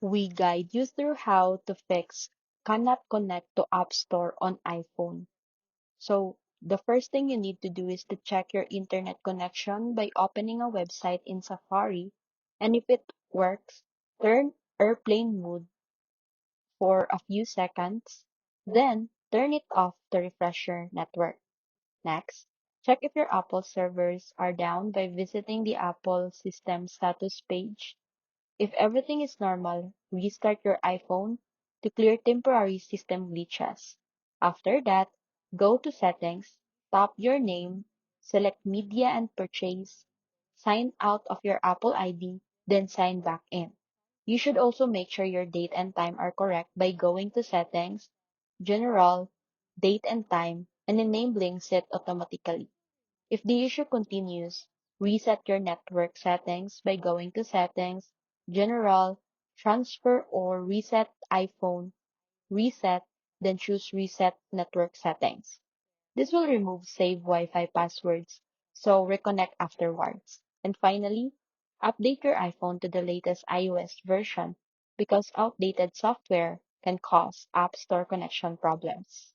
We guide you through how to fix cannot connect to App Store on iPhone. So, the first thing you need to do is to check your internet connection by opening a website in Safari, and if it works, turn airplane mode for a few seconds, then turn it off to refresh your network. Next, check if your Apple servers are down by visiting the Apple System Status page. If everything is normal, restart your iPhone to clear temporary system glitches. After that, go to Settings, tap your name, select Media and Purchase, sign out of your Apple ID, then sign back in. You should also make sure your date and time are correct by going to Settings, General, Date and Time, and enabling Set Automatically. If the issue continues, reset your network settings by going to Settings, General, Transfer or Reset iPhone, Reset, then choose Reset Network Settings. This will remove saved Wi-Fi passwords, so reconnect afterwards. And finally, update your iPhone to the latest iOS version because outdated software can cause App Store connection problems.